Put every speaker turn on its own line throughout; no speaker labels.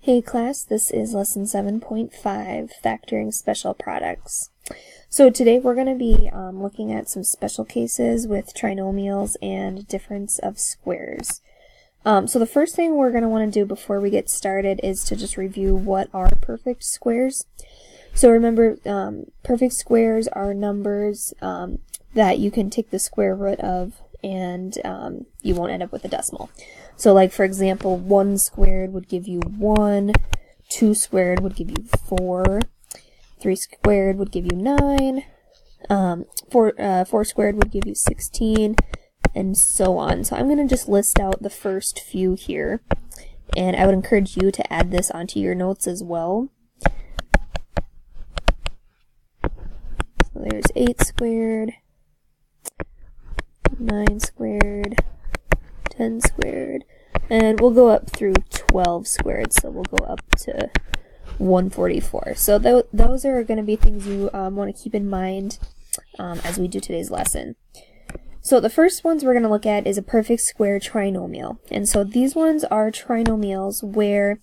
Hey class, this is lesson 7.5, factoring special products. So today we're going to be looking at some special cases with trinomials and difference of squares. So the first thing we're going to want to do before we get started is to just review what are perfect squares. So remember, perfect squares are numbers that you can take the square root of and you won't end up with a decimal. So like for example, 1 squared would give you 1, 2 squared would give you 4, 3 squared would give you 9, 4 squared would give you 16, and so on. So I'm going to just list out the first few here, and I would encourage you to add this onto your notes as well. So there's 8 squared, 9 squared, 10 squared, and we'll go up through 12 squared, so we'll go up to 144. So those are going to be things you want to keep in mind as we do today's lesson. So the first ones we're going to look at is a perfect square trinomial. And so these ones are trinomials where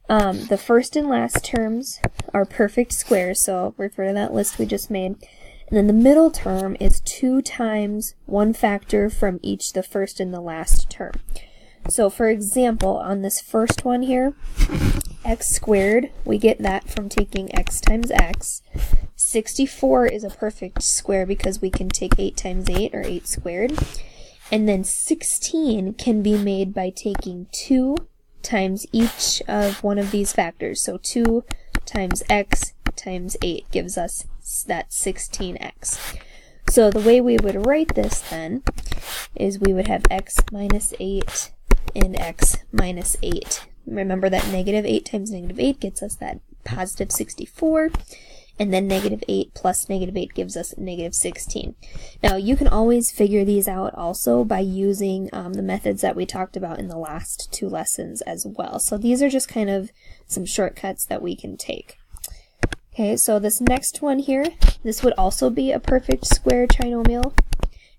the first and last terms are perfect squares, so refer to that list we just made. And then the middle term is 2 times one factor from each the first and the last term. So for example, on this first one here, x squared, we get that from taking x times x. 64 is a perfect square because we can take 8 times 8, or 8 squared. And then 16 can be made by taking 2 times each of one of these factors. So 2 times x times 8 gives us that 16x. So the way we would write this then is we would have x minus 8 and x minus 8. Remember that negative 8 times negative 8 gets us that positive 64, and then negative 8 plus negative 8 gives us negative 16. Now you can always figure these out also by using the methods that we talked about in the last 2 lessons as well. So these are just kind of some shortcuts that we can take. Okay, so this next one here, this would also be a perfect square trinomial.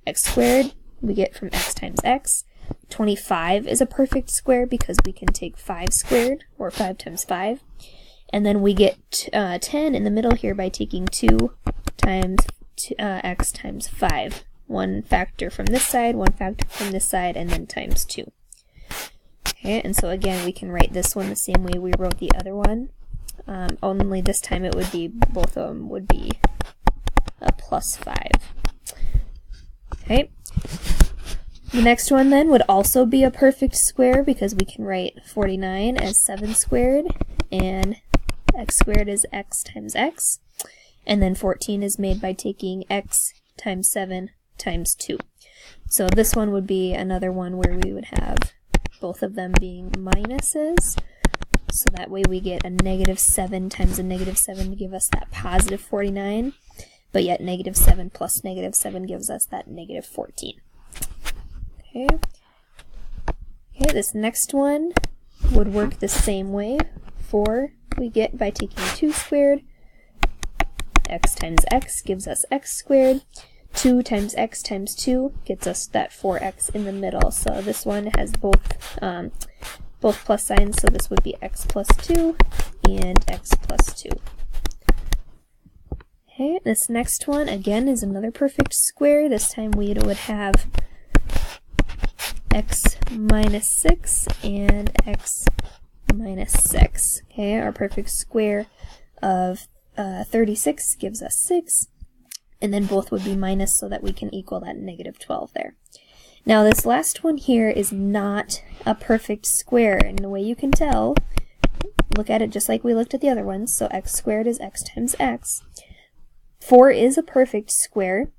X squared we get from x times x. 25 is a perfect square because we can take 5 squared, or 5 times 5. And then we get 10 in the middle here by taking 2 times x times 5. One factor from this side, one factor from this side, and then times 2. Okay, and so again, we can write this one the same way we wrote the other one. Only this time it would be, both of them would be a plus 5. Okay. The next one then would also be a perfect square because we can write 49 as 7 squared, and x squared is x times x, and then 14 is made by taking x times 7 times 2. So this one would be another one where we would have both of them being minuses, so that way we get a negative 7 times a negative 7 to give us that positive 49, but yet negative 7 plus negative 7 gives us that negative 14. Okay. Okay, this next one would work the same way. 4 we get by taking 2 squared. X times x gives us x squared. 2 times x times 2 gets us that 4x in the middle. So this one has both plus signs, so this would be x plus 2 and x plus 2. Okay, this next one again is another perfect square. This time we would have x minus 6 and x minus 6. Okay, our perfect square of 36 gives us 6, and then both would be minus so that we can equal that negative 12 there. Now this last one here is not a perfect square, and the way you can tell, look at it just like we looked at the other ones. So x squared is x times x. 4 is a perfect square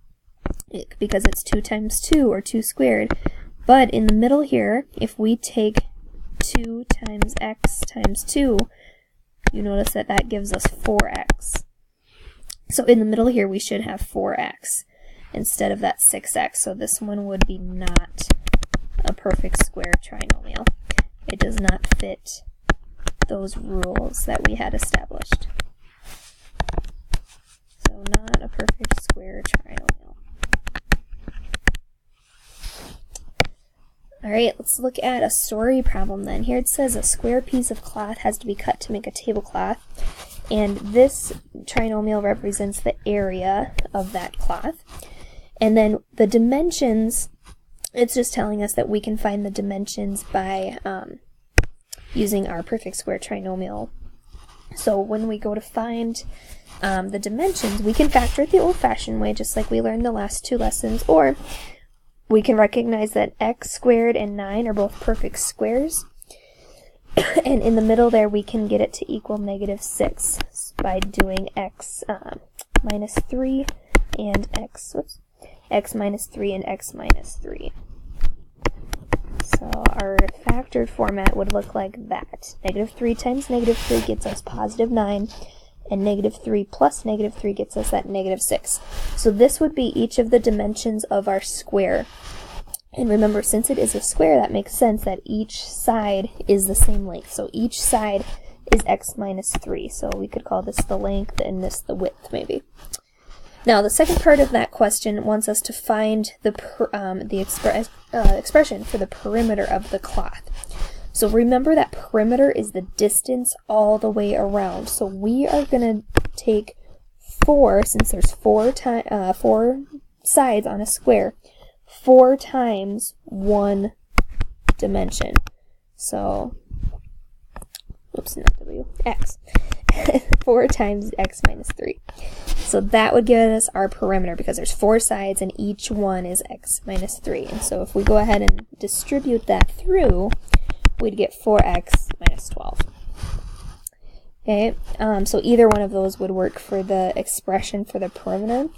because it's 2 times 2, or 2 squared. But in the middle here, if we take 2 times x times 2, you notice that that gives us 4x. So in the middle here, we should have 4x instead of that 6x. So this one would be not a perfect square trinomial. It does not fit those rules that we had established. So not a perfect square trinomial. Alright, let's look at a story problem then. Here it says a square piece of cloth has to be cut to make a tablecloth, and this trinomial represents the area of that cloth. And then the dimensions, it's just telling us that we can find the dimensions by using our perfect square trinomial. So when we go to find the dimensions, we can factor it the old-fashioned way, just like we learned the last 2 lessons, or we can recognize that x squared and 9 are both perfect squares, and in the middle there we can get it to equal -6 by doing x minus 3 and x minus 3 and x minus 3. So our factored format would look like that. -3 times -3 gets us +9, and -3 plus -3 gets us that -6. So this would be each of the dimensions of our square. And remember, since it is a square, that makes sense that each side is the same length. So each side is x minus 3. So we could call this the length and this the width, maybe. Now, the second part of that question wants us to find the expression for the perimeter of the cloth. So remember that perimeter is the distance all the way around. So we are going to take 4, since there's 4 sides on a square, 4 times 1 dimension. So, oops, not W, x. 4 times x minus 3. So that would give us our perimeter, because there's 4 sides and each one is x minus 3. And so if we go ahead and distribute that through, we'd get 4x minus 12. Okay, so either one of those would work for the expression for the perimeter.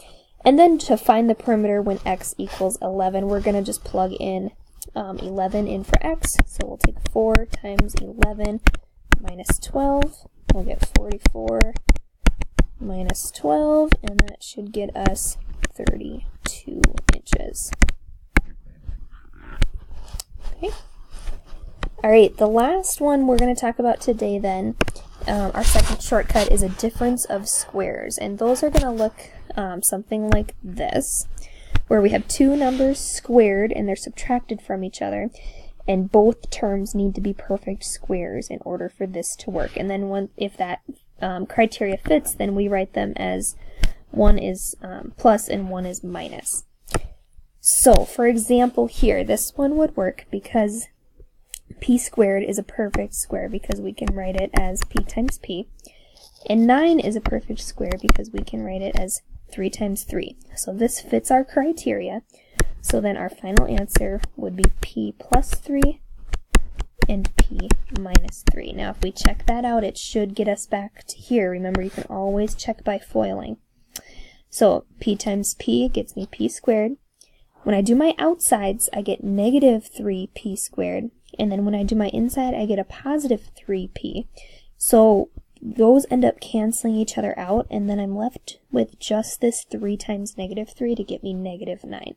And then to find the perimeter when x equals 11, we're going to just plug in 11 in for x. So we'll take 4 times 11 minus 12. We'll get 44 minus 12, and that should get us 32 inches. Okay. Alright, the last one we're going to talk about today then, our second shortcut, is a difference of squares. And those are going to look something like this, where we have 2 numbers squared and they're subtracted from each other, and both terms need to be perfect squares in order for this to work. And then if that criteria fits, then we write them as one is plus and one is minus. So, for example here, this one would work because p squared is a perfect square because we can write it as p times p, and 9 is a perfect square because we can write it as 3 times 3. So this fits our criteria. So then our final answer would be p plus 3 and p minus 3. Now if we check that out, it should get us back to here. Remember, you can always check by foiling. So p times p gets me p squared. When I do my outsides, I get negative 3p squared. And then when I do my inside, I get a positive 3p. So those end up canceling each other out, and then I'm left with just this 3 times negative 3 to get me negative 9.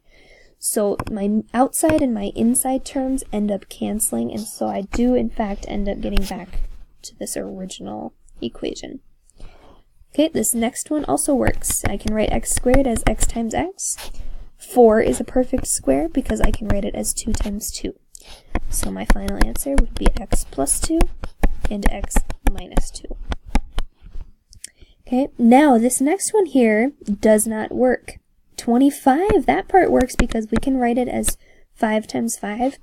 So my outside and my inside terms end up canceling, and so I do in fact end up getting back to this original equation. Okay, this next one also works. I can write x squared as x times x. 4 is a perfect square because I can write it as 2 times 2. So my final answer would be x plus 2 and x minus 2. Okay, now this next one here does not work. 25, that part works because we can write it as 5 times 5,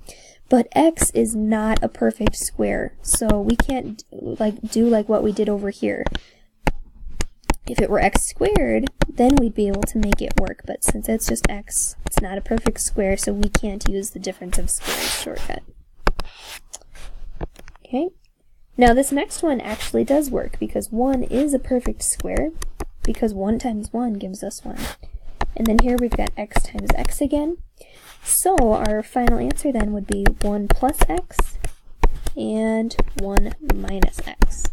but x is not a perfect square, so we can't do like what we did over here. If it were x squared, then we'd be able to make it work, but since it's just x, it's not a perfect square, so we can't use the difference of squares shortcut. Okay, now this next one actually does work because 1 is a perfect square, because 1 times 1 gives us 1. And then here we've got x times x again. So our final answer then would be 1 plus x and 1 minus x.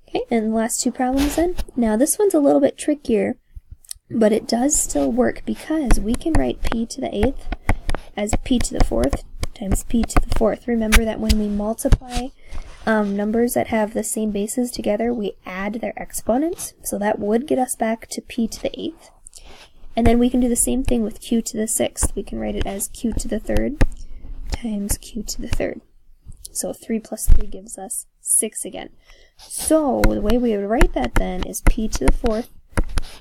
Okay, and the last 2 problems then. Now this one's a little bit trickier, but it does still work because we can write p to the 8th as p to the 4th times p to the 4th. Remember that when we multiply numbers that have the same bases together, we add their exponents, so that would get us back to p to the 8th. And then we can do the same thing with q to the 6th. We can write it as q to the 3rd times q to the 3rd. So 3 plus 3 gives us 6 again. So the way we would write that then is p to the 4th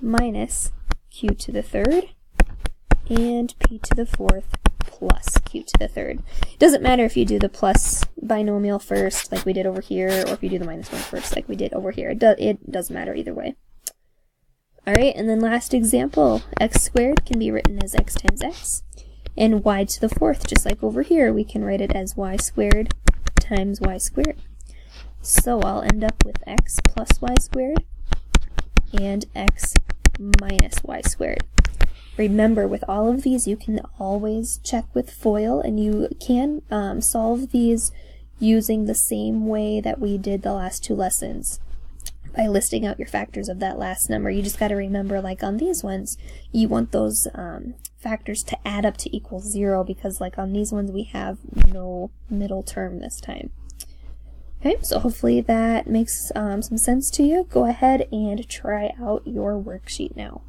minus q to the 3rd and p to the 4th plus q to the 3rd. It doesn't matter if you do the plus binomial first, like we did over here, or if you do the minus 1 first, like we did over here. It doesn't matter either way. Alright, and then last example, x squared can be written as x times x, and y to the 4th, just like over here, we can write it as y squared times y squared. So I'll end up with x plus y squared and x minus y squared. Remember, with all of these, you can always check with FOIL, and you can solve these using the same way that we did the last 2 lessons, by listing out your factors of that last number. You just got to remember, like on these ones, you want those factors to add up to equal 0, because like on these ones we have no middle term this time. Okay, so hopefully that makes some sense to you. Go ahead and try out your worksheet now.